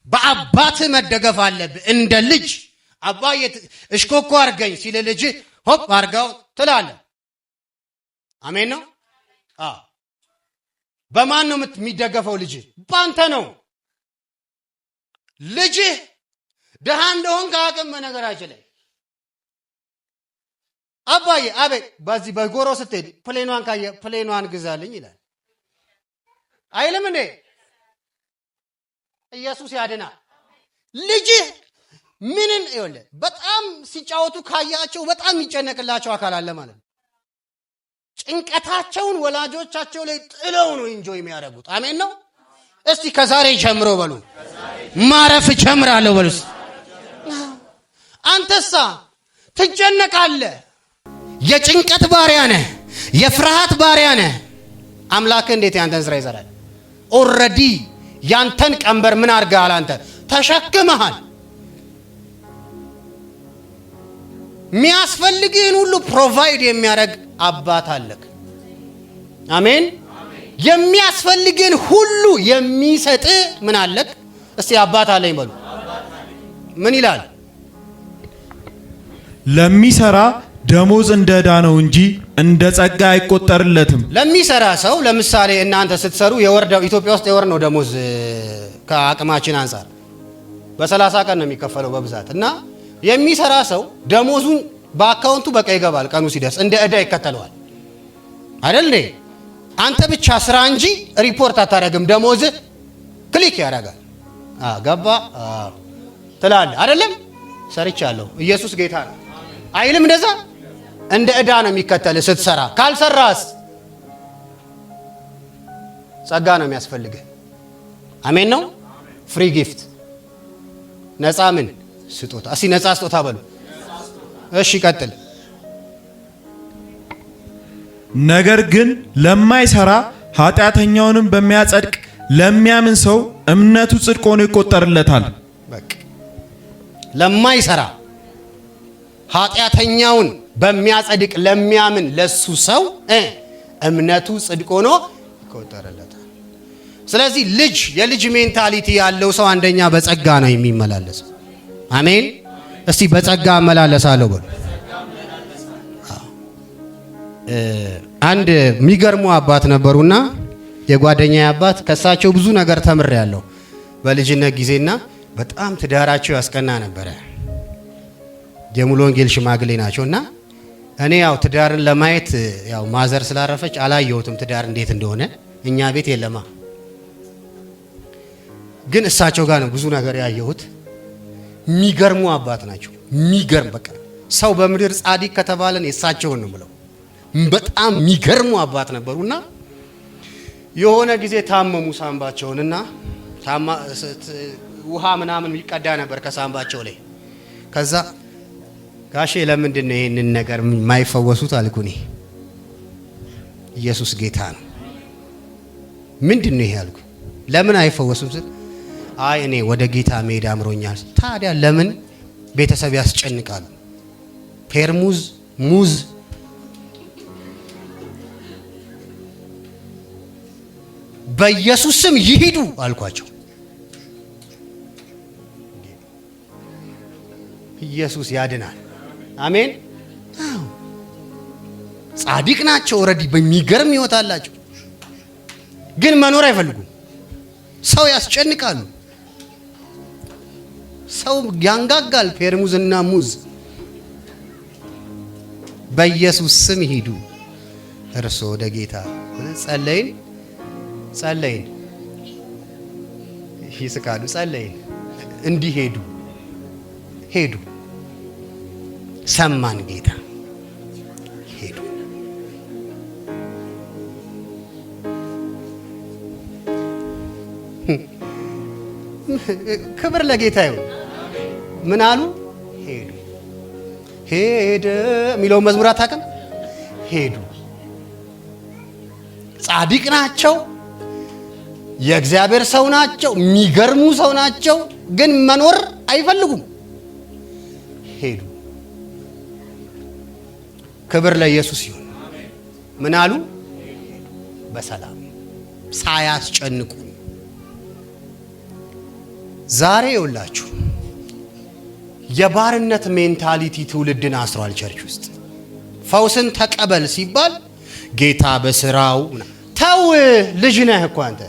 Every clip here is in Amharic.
በአባት መደገፍ አለብህ። እንደ ልጅ አባዬ እሽኮኮ አርገኝ ሲል ልጅ ሆፕ አርጋው ትላለህ። አሜን ነው። በማን ነው የሚደገፈው? ልጅ ባንተ ነው። ልጅ ደሃ እንደሆን ከአቅም ነገራችን ላይ አባዬ አቤት በዚህ በጎሮ ስትሄድ ፕሌኗን ካየ ፕሌኗን ግዛልኝ ይላል አይልም እንዴ? ኢየሱስ ያድናል። ልጅ ምንን ይወለ በጣም ሲጫወቱ ካያቸው በጣም ይጨነቅላቸው አካል አለ ማለት ነው። ጭንቀታቸውን ወላጆቻቸው ላይ ጥለው ነው ኢንጆይ የሚያደርጉት። አሜን ነው። እስቲ ከዛሬ ጀምሮ በሉ ማረፍ ጀምራለሁ በሉስ። አንተሳ ትጨነቃለህ። የጭንቀት ባሪያ ነህ፣ የፍርሃት ባሪያ ነህ። አምላክ እንዴት ያንተን ስራ ይሰራል? ኦልሬዲ ያንተን ቀንበር ምን አድርገሃል? አንተ ተሸክመሃል። የሚያስፈልግህን ሁሉ ፕሮቫይድ የሚያደርግ አባት አለክ። አሜን። የሚያስፈልግህን ሁሉ የሚሰጥ ምን አለክ? እስቲ አባት አለኝ በሉ። ምን ይላል? ለሚሰራ ደሞዝ እንደ ዕዳ ነው እንጂ እንደ ጸጋ አይቆጠርለትም። ለሚሰራ ሰው ለምሳሌ እናንተ ስትሰሩ ኢትዮጵያ ውስጥ የወር ነው ደሞዝ ከአቅማችን አንፃር በ30 ቀን ነው የሚከፈለው በብዛት እና የሚሰራ ሰው ደሞዙን በአካውንቱ በቃ ይገባል። ቀኑ ሲደርስ እንደ ዕዳ ይከተለዋል አይደል እንዴ? አንተ ብቻ ስራ እንጂ ሪፖርት አታረግም። ደሞዝ ክሊክ ያደርጋል። ገባ ትላለህ አይደለም? ሰርቻለሁ ኢየሱስ ጌታ ነው አይልም? እንደዛ እንደ ዕዳ ነው የሚከተል ስትሰራ። ካልሰራስ ጸጋ ነው የሚያስፈልግህ። አሜን ነው። ፍሪ ጊፍት ነፃ ምን ስጦታ። እስቲ ነፃ ስጦታ በሉ። እሺ ቀጥል። ነገር ግን ለማይሰራ ኃጢአተኛውንም በሚያጸድቅ ለሚያምን ሰው እምነቱ ጽድቅ ሆኖ ይቆጠርለታል። በቃ ለማይሰራ ኃጢአተኛውን በሚያጸድቅ ለሚያምን ለሱ ሰው እምነቱ ጽድቅ ሆኖ ይቆጠርለታል። ስለዚህ የልጅ ሜንታሊቲ ያለው ሰው አንደኛ በጸጋ ነው የሚመላለሰው። አሜን። እስቲ በጸጋ እመላለሳለሁ በሉ። አንድ የሚገርሙ አባት ነበሩና የጓደኛዬ አባት ከሳቸው ብዙ ነገር ተምሬያለሁ በልጅነት ጊዜና በጣም ትዳራቸው ያስቀና ነበረ። የሙሉ ወንጌል ሽማግሌ ናቸውና እኔ ያው ትዳርን ለማየት ያው ማዘር ስላረፈች አላየሁትም ትዳር እንዴት እንደሆነ እኛ ቤት የለማ። ግን እሳቸው ጋር ነው ብዙ ነገር ያየሁት። የሚገርሙ አባት ናቸው። የሚገርም በቃ ሰው በምድር ጻድቅ ከተባለን የእሳቸውን ነው ብለው በጣም የሚገርሙ አባት ነበሩና የሆነ ጊዜ ታመሙ ሳምባቸውንና ውሃ ምናምን ይቀዳ ነበር ከሳምባቸው ላይ። ከዛ ጋሼ ለምንድን ነው ይሄንን ነገር የማይፈወሱት አልኩኝ። ኢየሱስ ጌታ ነው። ምንድን ነው ይሄ አልኩ። ለምን አይፈወሱም ስል አይ እኔ ወደ ጌታ መሄድ አምሮኛል። ታዲያ ለምን ቤተሰብ ያስጨንቃሉ? ፔርሙዝ ሙዝ በኢየሱስ ስም ይሂዱ አልኳቸው። ኢየሱስ ያድናል። አሜን። ጻድቅ ናቸው። ኦልሬዲ በሚገርም ሕይወት አላቸው። ግን መኖር አይፈልጉም። ሰው ያስጨንቃሉ። ሰው ያንጋጋል። ፔርሙዝና ሙዝ በኢየሱስ ስም ይሂዱ። እርሶ ወደ ጌታ ጸለይን ይስቃሉ። ጸለይን እንዲሄዱ ሄዱ። ሰማን ጌታ ሄዱ። ክብር ለጌታ ይሁን። ምን አሉ? ሄዱ። ሄደ የሚለው መዝሙር አታውቅም? ሄዱ። ጻድቅ ናቸው። የእግዚአብሔር ሰው ናቸው። የሚገርሙ ሰው ናቸው። ግን መኖር አይፈልጉም። ሄዱ። ክብር ለኢየሱስ ይሁን። ምን አሉ? በሰላም ሳያስጨንቁ ዛሬ ይውላችሁ የባርነት ሜንታሊቲ ትውልድን አስሯል። ቸርች ውስጥ ፈውስን ተቀበል ሲባል ጌታ በስራው ተው፣ ልጅ ነህ እኮ አንተ።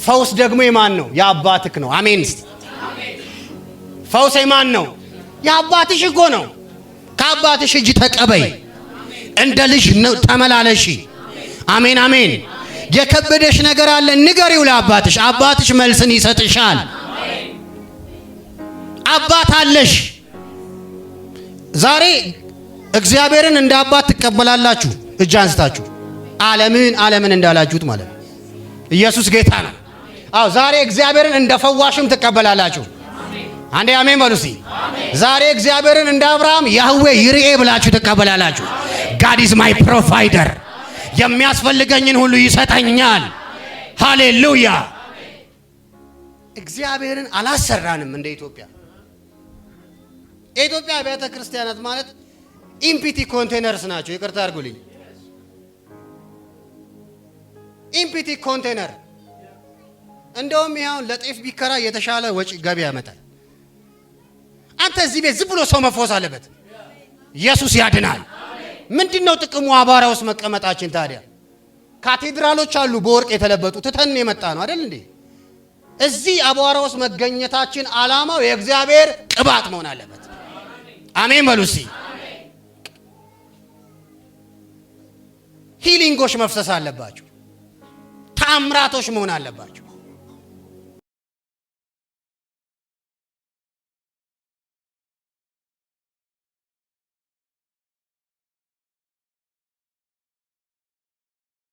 ፈውስ ደግሞ የማን ነው? የአባትህ ነው። አሜን። ፈውስ የማን ነው? የአባትሽ እኮ ነው። ከአባትሽ እጅ ተቀበይ፣ እንደ ልጅ ተመላለሺ። አሜን አሜን። የከበደሽ ነገር አለ ንገሪው ለአባትሽ፣ አባትሽ መልስን ይሰጥሻል። አባት አለሽ። ዛሬ እግዚአብሔርን እንደ አባት ትቀበላላችሁ። እጅ አንስታችሁ ዓለምን እንዳላችሁት ማለት ነው። ኢየሱስ ጌታ ነው። አዎ ዛሬ እግዚአብሔርን እንደ ፈዋሽም ትቀበላላችሁ። አንዴ አሜን በሉ እስቲ። ዛሬ እግዚአብሔርን እንደ አብርሃም ያህዌ ይርኤ ብላችሁ ትቀበላላችሁ። God is my provider፣ የሚያስፈልገኝን ሁሉ ይሰጠኛል። ሃሌሉያ። እግዚአብሔርን አላሰራንም እንደ ኢትዮጵያ። የኢትዮጵያ ቤተ ክርስቲያናት ማለት ኢምፒቲ ኮንቴነርስ ናቸው። ይቅርታ አድርጉልኝ። ኢምፒቲ ኮንቴነር እንደውም ይሄውን ለጤፍ ቢከራ የተሻለ ወጪ ገቢ ያመጣል። አንተ እዚህ ቤት ዝም ብሎ ሰው መፈወስ አለበት። ኢየሱስ ያድናል። ምንድነው ጥቅሙ አቧራ ውስጥ መቀመጣችን ታዲያ? ካቴድራሎች አሉ በወርቅ የተለበጡ ትተን የመጣ ነው አይደል እንዴ? እዚህ አቧራ ውስጥ መገኘታችን ዓላማው የእግዚአብሔር ቅባት መሆን አለበት። አሜን በሉ እስቲ። ሂሊንጎች መፍሰስ አለባቸው። ታምራቶች መሆን አለባቸው።